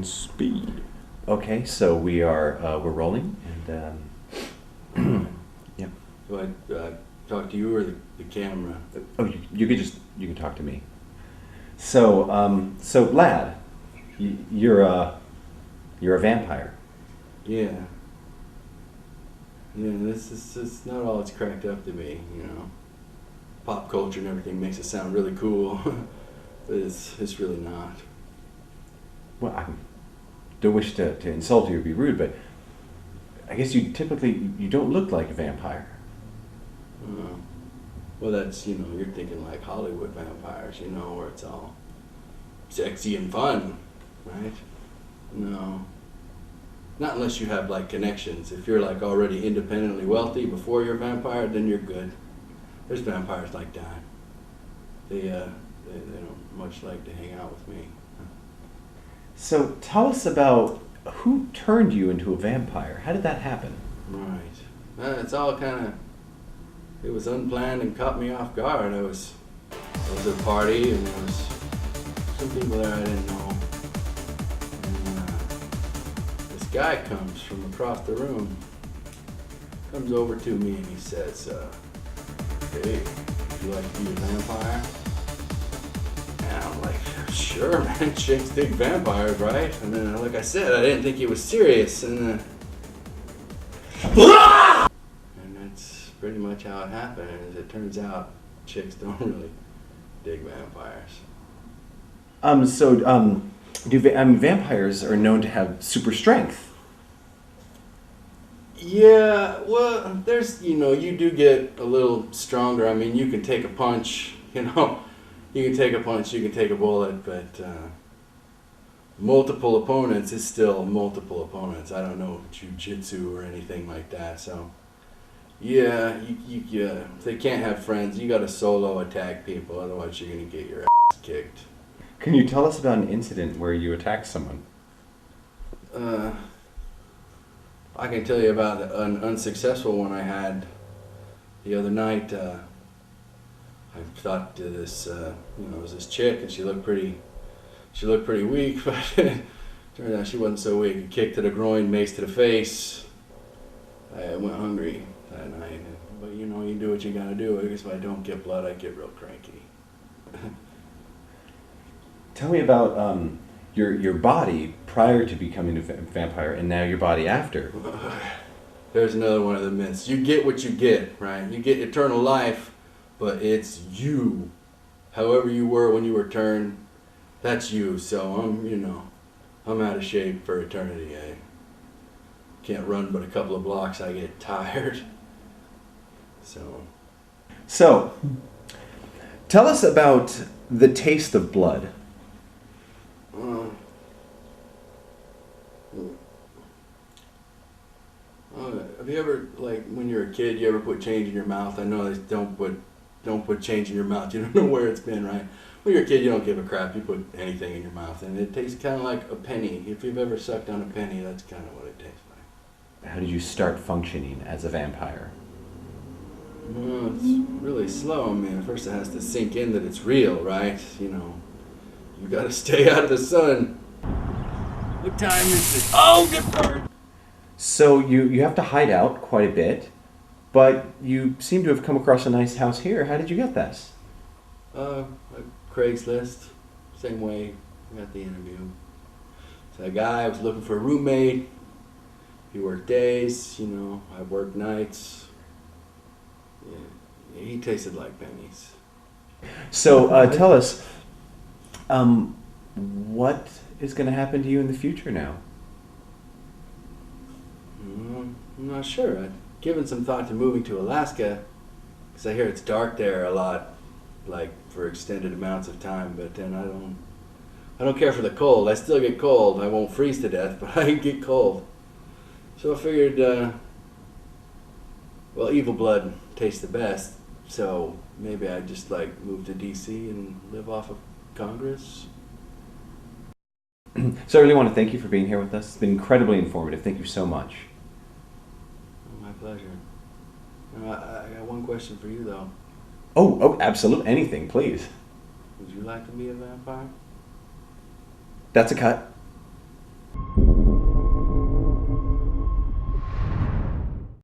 And speed. Okay, so we're rolling, and yeah. Do I talk to you or the camera? Oh, you can talk to me. So lad, you're a vampire. Yeah. Yeah, this is not all it's cracked up to be, you know. Pop culture and everything makes it sound really cool, but it's really not. Well, I don't wish to insult you or be rude, but I guess you don't look like a vampire. Well, that's, you know, you're thinking like Hollywood vampires, you know, where it's all sexy and fun, right? No. Not unless you have like connections. If you're like already independently wealthy before you're a vampire, then you're good. There's vampires like that. They don't much like to hang out with me. So tell us about who turned you into a vampire. How did that happen? Right. It's all kind of, it was unplanned and caught me off guard. I was at a party and there was some people there I didn't know. And this guy comes from across the room, comes over to me and he says, hey, would you like to be a vampire? And I'm like, sure, man, chicks dig vampires, right? And then, like I said, I didn't think he was serious, and that's pretty much how it happened. As it turns out, chicks don't really dig vampires. Vampires are known to have super strength. Yeah, well, there's, you know, you do get a little stronger. I mean, you can take a punch, you know. You can take a punch, you can take a bullet, but multiple opponents is still multiple opponents. I don't know jiu-jitsu or anything like that. So, yeah, if they can't have friends, you got to solo attack people. Otherwise, you're going to get your ass kicked. Can you tell us about an incident where you attacked someone? I can tell you about an unsuccessful one I had the other night. I thought to this, it was this chick, and she looked pretty weak, but turned out she wasn't so weak. A kick to the groin, mace to the face. I went hungry that night, but you know, you do what you gotta do. I guess if I don't get blood, I get real cranky. Tell me about your body prior to becoming a vampire, and now your body after. There's another one of the myths. You get what you get, right? You get eternal life. But it's you. However you were when you were turned, that's you. So I'm out of shape for eternity. I can't run but a couple of blocks. I get tired. So, tell us about the taste of blood. Have you ever, like, when you're a kid, you ever put change in your mouth? I know they don't put change in your mouth. You don't know where it's been, right? When you're a kid, you don't give a crap. You put anything in your mouth, and it tastes kind of like a penny. If you've ever sucked on a penny, that's kind of what it tastes like. How did you start functioning as a vampire? Well, it's really slow. I mean, first it has to sink in that it's real, right? You know, you got to stay out of the sun. What time is it? Oh, good bird! So you have to hide out quite a bit. But you seem to have come across a nice house here. How did you get this? Craigslist. Same way I got the interview. So a guy was looking for a roommate. He worked days, you know. I worked nights. Yeah, he tasted like pennies. So tell us, what is going to happen to you in the future now? I'm not sure. I've given some thought to moving to Alaska, because I hear it's dark there a lot, like for extended amounts of time. But then I don't care for the cold. I still get cold. I won't freeze to death, but I get cold. So I figured, evil blood tastes the best. So maybe I just like move to DC and live off of Congress. So I really want to thank you for being here with us. It's been incredibly informative. Thank you so much. My pleasure. I got one question for you, though. Oh, absolutely. Anything, please. Would you like to be a vampire? That's a cut.